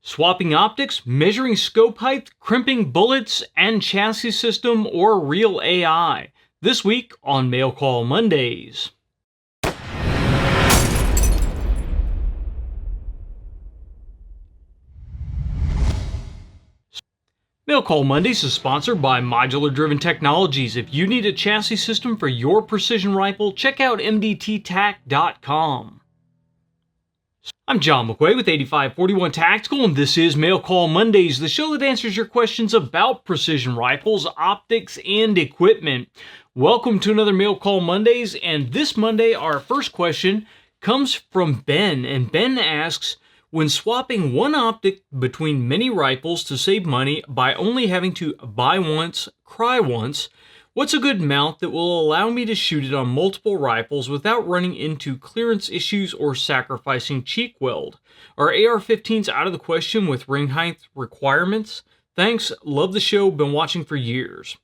Swapping optics, measuring scope height, crimping bullets, and chassis system or real AI. This week on Mail Call Mondays. Mail Call Mondays is sponsored by Modular Driven Technologies. If you need a chassis system for your precision rifle, check out mdttac.com. I'm John McQuay with 8541 Tactical, and this is Mail Call Mondays, the show that answers your questions about precision rifles, optics, and equipment. Welcome to another Mail Call Mondays, and this Monday our first question comes from Ben, and Ben asks, when swapping one optic between many rifles to save money by only having to buy once, cry once, what's a good mount that will allow me to shoot it on multiple rifles without running into clearance issues or sacrificing cheek weld? Are AR-15s out of the question with ring height requirements? Thanks, love the show, been watching for years.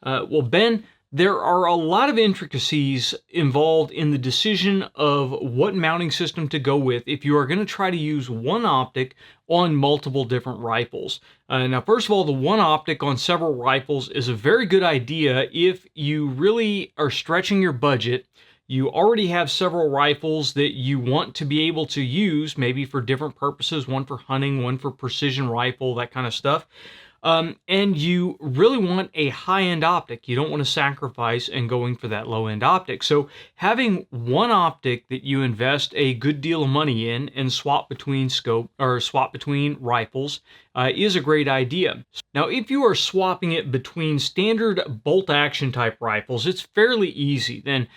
Well, Ben, there are a lot of intricacies involved in the decision of what mounting system to go with if you are going to try to use one optic on multiple different rifles. Now, first of all, the one optic on several rifles is a very good idea if you really are stretching your budget. You already have several rifles that you want to be able to use, maybe for different purposes, one for hunting, one for precision rifle, that kind of stuff. And you really want a high-end optic. You don't want to sacrifice and going for that low-end optic. So having one optic that you invest a good deal of money in and swap between rifles is a great idea. Now, if you are swapping it between standard bolt-action type rifles, it's fairly easy. Then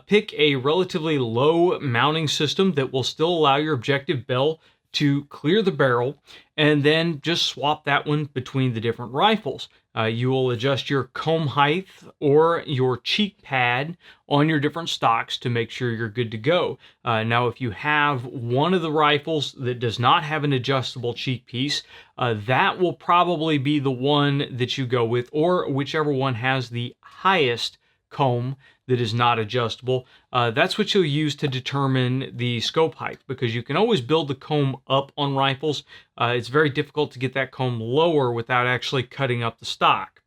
pick a relatively low mounting system that will still allow your objective bell to clear the barrel, and then just swap that one between the different rifles. You will adjust your comb height or your cheek pad on your different stocks to make sure you're good to go. Now, if you have one of the rifles that does not have an adjustable cheek piece, that will probably be the one that you go with, or whichever one has the highest comb that is not adjustable. That's what you'll use to determine the scope height, because you can always build the comb up on rifles. It's very difficult to get that comb lower without actually cutting up the stock.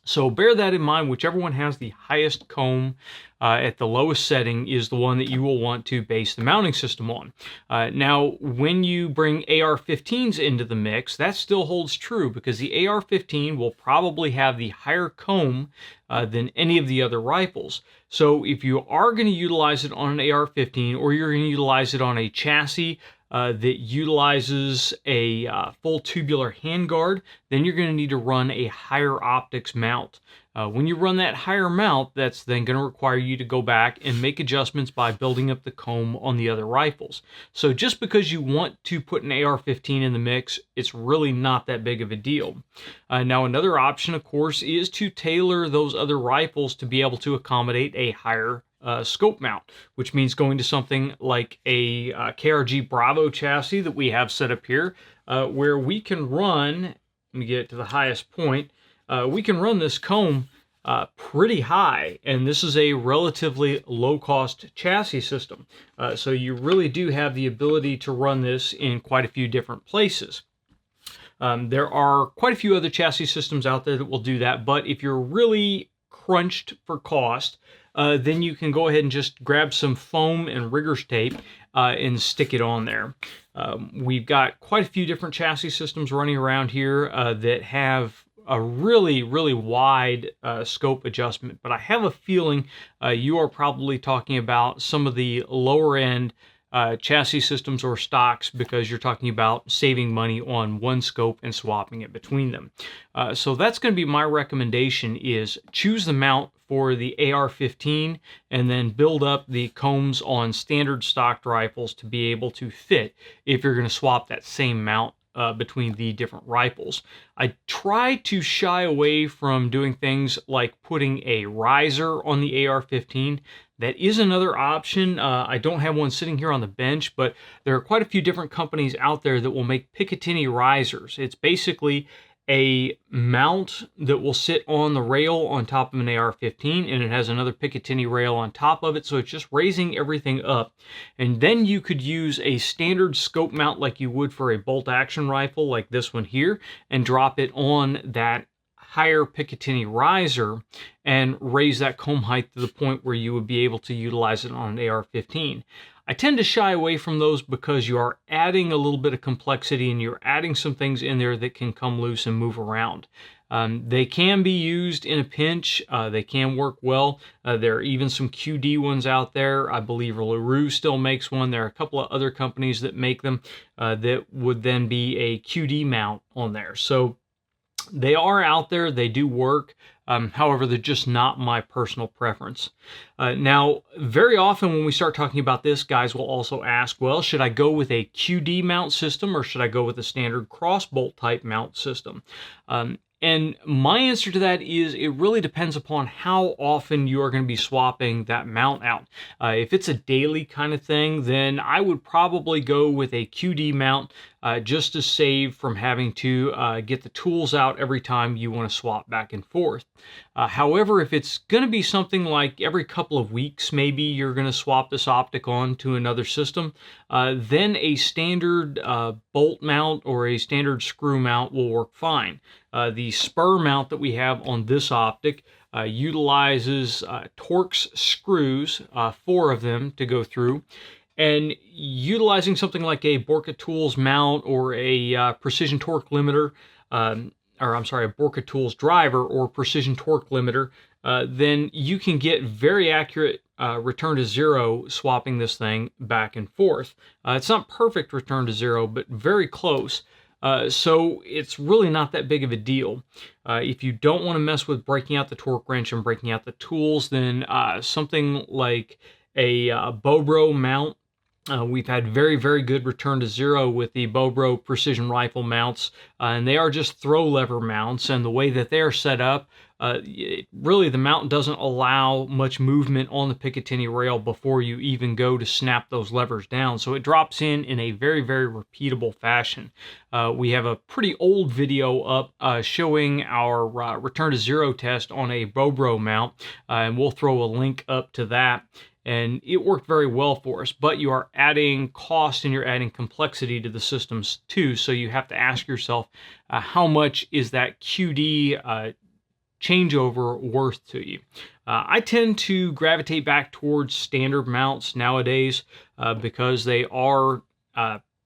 So bear that in mind. Whichever one has the highest comb at the lowest setting is the one that you will want to base the mounting system on. Now, when you bring AR-15s into the mix, that still holds true, because the AR-15 will probably have the higher comb than any of the other rifles. So if you are going to utilize it on an AR-15, or you're going to utilize it on a chassis that utilizes a full tubular handguard, then you're going to need to run a higher optics mount. When you run that higher mount, that's then going to require you to go back and make adjustments by building up the comb on the other rifles. So just because you want to put an AR-15 in the mix, it's really not that big of a deal. Now, another option, of course, is to tailor those other rifles to be able to accommodate a higher scope mount, which means going to something like a KRG Bravo chassis that we have set up here, where we can run, let me get it to the highest point, we can run this comb pretty high, and this is a relatively low-cost chassis system. So you really do have the ability to run this in quite a few different places. There are quite a few other chassis systems out there that will do that, but if you're really crunched for cost, then you can go ahead and just grab some foam and rigger's tape and stick it on there. We've got quite a few different chassis systems running around here that have a really, really wide scope adjustment, but I have a feeling you are probably talking about some of the lower end chassis systems or stocks, because you're talking about saving money on one scope and swapping it between them. So that's going to be my recommendation, is choose the mount for the AR-15 and then build up the combs on standard stocked rifles to be able to fit if you're going to swap that same mount between the different rifles. I try to shy away from doing things like putting a riser on the AR-15. That is another option. I don't have one sitting here on the bench, but there are quite a few different companies out there that will make Picatinny risers. It's basically a mount that will sit on the rail on top of an AR-15, and it has another Picatinny rail on top of it, so it's just raising everything up. And then you could use a standard scope mount like you would for a bolt-action rifle like this one here, and drop it on that higher Picatinny riser and raise that comb height to the point where you would be able to utilize it on an AR-15. I tend to shy away from those because you are adding a little bit of complexity and you're adding some things in there that can come loose and move around. They can be used in a pinch. They can work well. There are even some QD ones out there. I believe LaRue still makes one. There are a couple of other companies that make them that would then be a QD mount on there. So they are out there, they do work, however, they're just not my personal preference. Now, very often when we start talking about this, guys will also ask, well, should I go with a QD mount system or should I go with a standard cross-bolt type mount system? And my answer to that is it really depends upon how often you are going to be swapping that mount out. If it's a daily kind of thing, then I would probably go with a QD mount just to save from having to get the tools out every time you want to swap back and forth. However, if it's going to be something like every couple of weeks, maybe you're going to swap this optic on to another system, then a standard bolt mount or a standard screw mount will work fine. The spur mount that we have on this optic utilizes Torx screws, 4 of them to go through. And utilizing something like a Borka Tools mount or a precision torque limiter, a Borka Tools driver or precision torque limiter, then you can get very accurate return to zero swapping this thing back and forth. It's not perfect return to zero, but very close. So it's really not that big of a deal. If you don't want to mess with breaking out the torque wrench and breaking out the tools, then something like a Bobro mount. We've had very, very good return to zero with the Bobro precision rifle mounts, and they are just throw lever mounts, and the way that they are set up, really the mount doesn't allow much movement on the Picatinny rail before you even go to snap those levers down, so it drops in a very, very repeatable fashion. We have a pretty old video up showing our return to zero test on a Bobro mount, and we'll throw a link up to that. And it worked very well for us, but you are adding cost and you're adding complexity to the systems too, so you have to ask yourself, how much is that QD changeover worth to you? I tend to gravitate back towards standard mounts nowadays because they are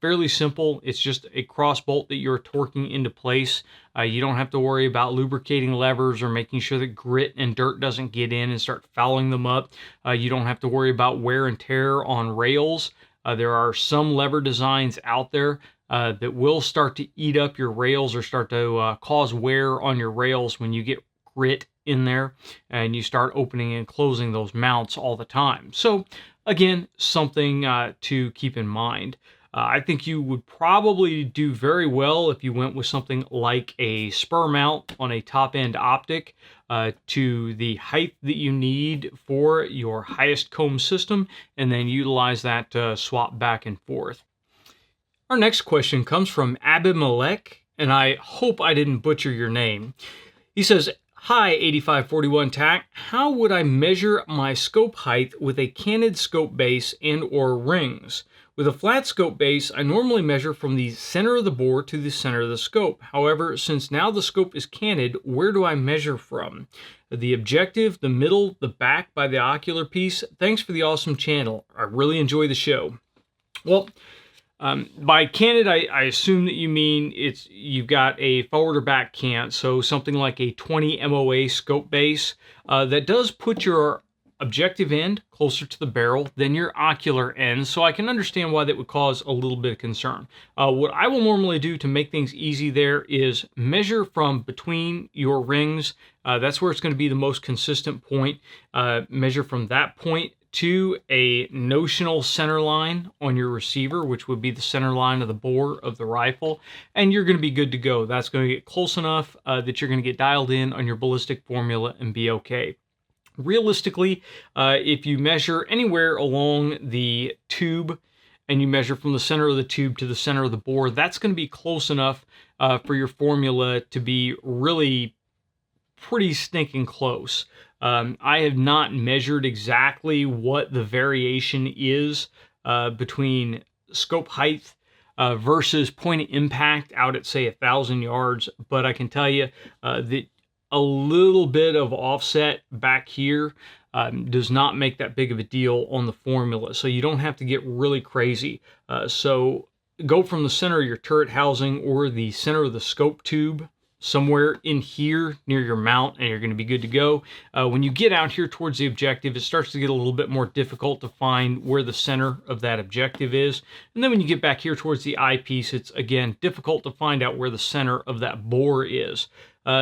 fairly simple. It's just a cross bolt that you're torquing into place. You don't have to worry about lubricating levers or making sure that grit and dirt doesn't get in and start fouling them up. You don't have to worry about wear and tear on rails. There are some lever designs out there that will start to eat up your rails or start to cause wear on your rails when you get grit in there and you start opening and closing those mounts all the time. So again, something to keep in mind. I think you would probably do very well if you went with something like a spur mount on a top-end optic to the height that you need for your highest comb system, and then utilize that to swap back and forth. Our next question comes from Abimelech, and I hope I didn't butcher your name. He says, "Hi, 8541 TAC. How would I measure my scope height with a canted scope base and or rings? With a flat scope base, I normally measure from the center of the bore to the center of the scope. However, since now the scope is canted, where do I measure from? The objective, the middle, the back by the ocular piece? Thanks for the awesome channel. I really enjoy the show." Well, by canted, I assume that you mean you've got a forward or back cant, so something like a 20 MOA scope base. That does put your objective end closer to the barrel than your ocular end, so I can understand why that would cause a little bit of concern. What I will normally do to make things easy there is measure from between your rings. That's where it's going to be the most consistent point. Measure from that point to a notional center line on your receiver, which would be the center line of the bore of the rifle, and you're going to be good to go. That's going to get close enough that you're going to get dialed in on your ballistic formula and be okay. Realistically, if you measure anywhere along the tube and you measure from the center of the tube to the center of the bore, that's going to be close enough for your formula to be really pretty stinking close. I have not measured exactly what the variation is between scope height versus point of impact out at, say, 1,000 yards, but I can tell you that a little bit of offset back here does not make that big of a deal on the formula, so you don't have to get really crazy. So go from the center of your turret housing or the center of the scope tube somewhere in here near your mount, and you're going to be good to go. When you get out here towards the objective, it starts to get a little bit more difficult to find where the center of that objective is. And then when you get back here towards the eyepiece, it's again difficult to find out where the center of that bore is.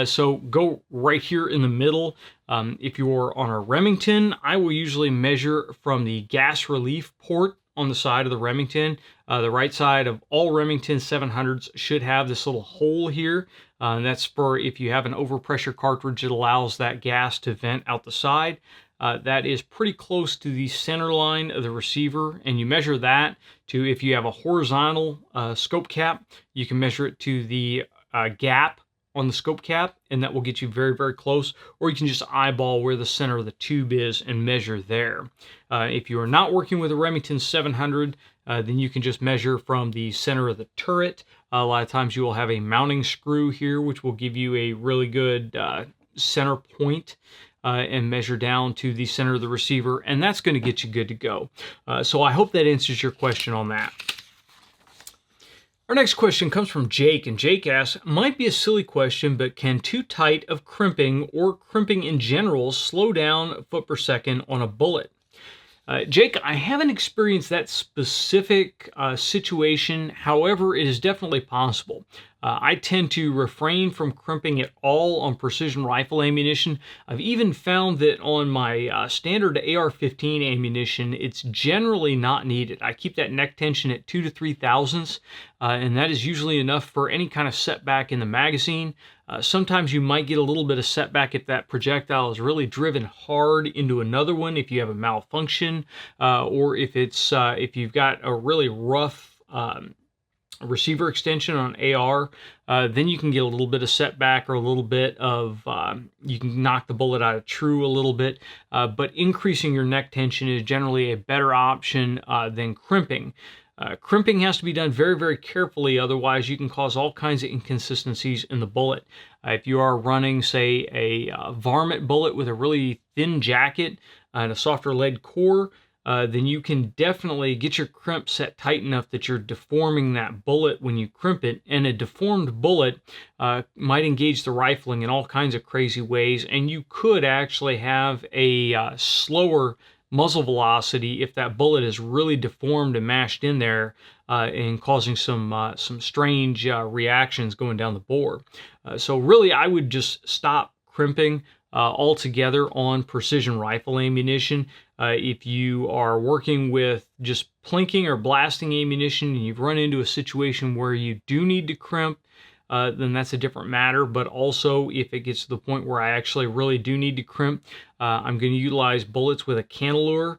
So go right here in the middle. If you're on a Remington, I will usually measure from the gas relief port on the side of the Remington. The right side of all Remington 700s should have this little hole here. And that's for if you have an overpressure cartridge, it allows that gas to vent out the side. That is pretty close to the center line of the receiver, and you measure that to, if you have a horizontal scope cap, you can measure it to the gap on the scope cap, and that will get you very, very close. Or you can just eyeball where the center of the tube is and measure there. If you are not working with a Remington 700, then you can just measure from the center of the turret. A lot of times you will have a mounting screw here, which will give you a really good center point, and measure down to the center of the receiver, and that's going to get you good to go. So I hope that answers your question on that. Our next question comes from Jake, and Jake asks, might be a silly question, but can too tight of crimping or crimping in general slow down foot per second on a bullet? Jake, I haven't experienced that specific situation. However, it is definitely possible. I tend to refrain from crimping at all on precision rifle ammunition. I've even found that on my standard AR-15 ammunition, it's generally not needed. I keep that neck tension at 2 to 3 thousandths, and that is usually enough for any kind of setback in the magazine. Sometimes you might get a little bit of setback if that projectile is really driven hard into another one, if you have a malfunction, or if you've got a really rough receiver extension on AR, then you can get a little bit of setback or a little bit of, you can knock the bullet out of true a little bit, but increasing your neck tension is generally a better option than crimping. Crimping has to be done very, very carefully, otherwise you can cause all kinds of inconsistencies in the bullet. If you are running, say, a varmint bullet with a really thin jacket and a softer lead core, then you can definitely get your crimp set tight enough that you're deforming that bullet when you crimp it, and a deformed bullet might engage the rifling in all kinds of crazy ways, and you could actually have a slower muzzle velocity if that bullet is really deformed and mashed in there, and causing some strange reactions going down the bore. So really, I would just stop crimping altogether on precision rifle ammunition. If you are working with just plinking or blasting ammunition and you've run into a situation where you do need to crimp, then that's a different matter. But also, if it gets to the point where I actually really do need to crimp, I'm going to utilize bullets with a cannelure,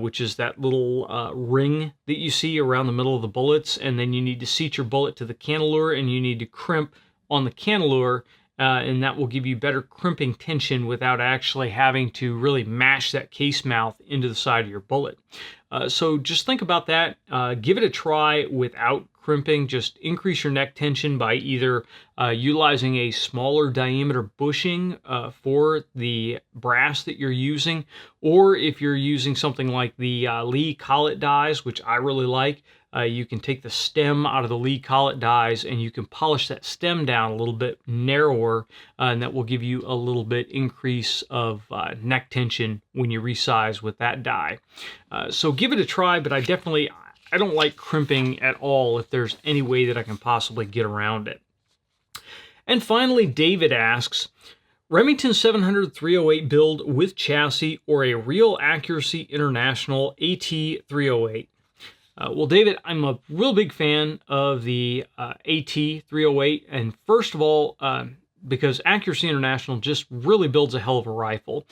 which is that little ring that you see around the middle of the bullets, and then you need to seat your bullet to the cannelure, and you need to crimp on the cannelure, and that will give you better crimping tension without actually having to really mash that case mouth into the side of your bullet. So just think about that. Give it a try without crimping. Just increase your neck tension by either utilizing a smaller diameter bushing for the brass that you're using, or if you're using something like the Lee collet dies, which I really like, you can take the stem out of the Lee collet dies and you can polish that stem down a little bit narrower, and that will give you a little bit increase of neck tension when you resize with that die. So give it a try, but I don't like crimping at all if there's any way that I can possibly get around it. And finally, David asks, Remington 700-308 build with chassis or a Real Accuracy International AT-308? Well, David, I'm a real big fan of the AT-308, and first of all, because Accuracy International just really builds a hell of a rifle.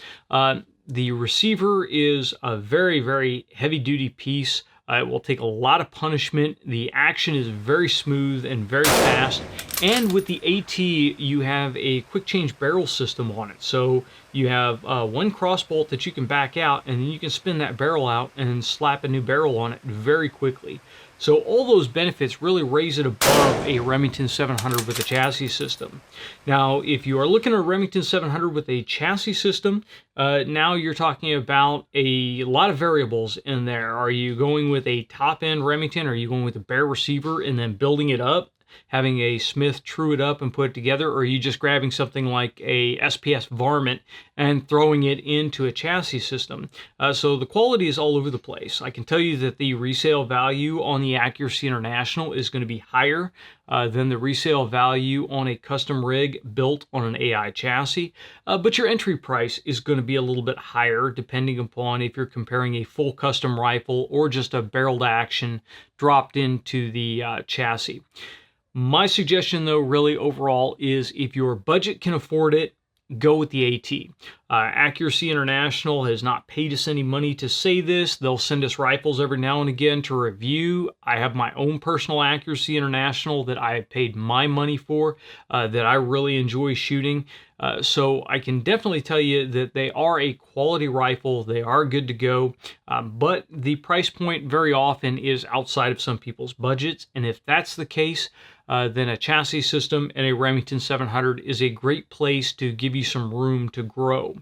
The receiver is a very, very heavy-duty piece It will take a lot of punishment. The action is very smooth and very fast. And with the AT, you have a quick change barrel system on it. So you have one cross bolt that you can back out, and then you can spin that barrel out and slap a new barrel on it very quickly. So all those benefits really raise it above a Remington 700 with a chassis system. Now, if you are looking at a Remington 700 with a chassis system, now you're talking about a lot of variables in there. Are you going with a top-end Remington? Are you going with a bare receiver and then building it up, having a smith true it up and put it together? Or are you just grabbing something like a SPS varmint and throwing it into a chassis system? So the quality is all over the place. I can tell you that the resale value on the Accuracy International is going to be higher than the resale value on a custom rig built on an AI chassis, but your entry price is going to be a little bit higher depending upon if you're comparing a full custom rifle or just a barreled action dropped into the chassis. My suggestion, though, really overall is if your budget can afford it, go with the AT. Accuracy International has not paid us any money to say this. They'll send us rifles every now and again to review. I have my own personal Accuracy International that I have paid my money for, that I really enjoy shooting. So I can definitely tell you that they are a quality rifle. They are good to go, but the price point very often is outside of some people's budgets. And if that's the case, then a chassis system and a Remington 700 is a great place to give you some room to grow.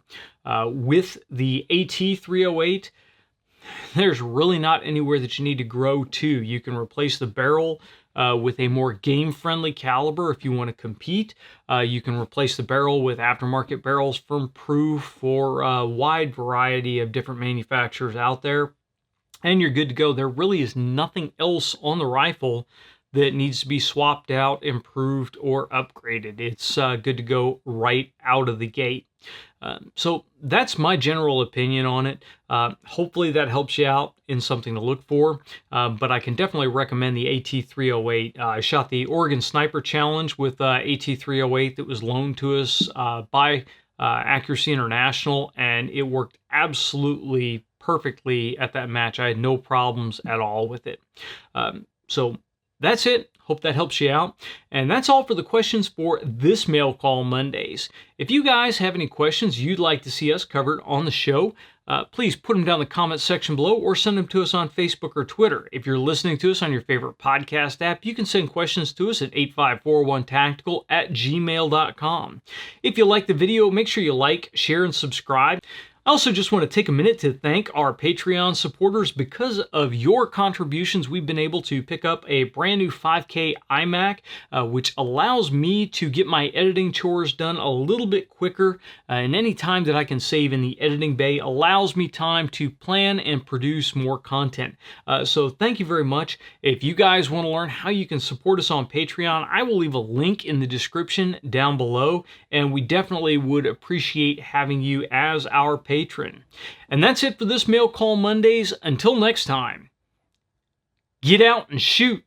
With the AT308, there's really not anywhere that you need to grow to. You can replace the barrel with a more game-friendly caliber if you want to compete. You can replace the barrel with aftermarket barrels from Proof for a wide variety of different manufacturers out there, and you're good to go. There really is nothing else on the rifle that needs to be swapped out, improved, or upgraded. It's good to go right out of the gate. So that's my general opinion on it. Hopefully that helps you out in something to look for, but I can definitely recommend the AT308. I shot the Oregon Sniper Challenge with AT308 that was loaned to us by Accuracy International, and it worked absolutely perfectly at that match. I had no problems at all with it. So that's it. Hope that helps you out. And that's all for the questions for this Mail Call Mondays. If you guys have any questions you'd like to see us covered on the show, please put them down in the comments section below or send them to us on Facebook or Twitter. If you're listening to us on your favorite podcast app, you can send questions to us at 8541tactical@gmail.com. If you like the video, make sure you like, share, and subscribe. I also just want to take a minute to thank our Patreon supporters. Because of your contributions, we've been able to pick up a brand new 5K iMac, which allows me to get my editing chores done a little bit quicker. And any time that I can save in the editing bay allows me time to plan and produce more content. So thank you very much. If you guys want to learn how you can support us on Patreon, I will leave a link in the description down below. And we definitely would appreciate having you as our patron. And that's it for this Mail Call Mondays. Until next time, get out and shoot.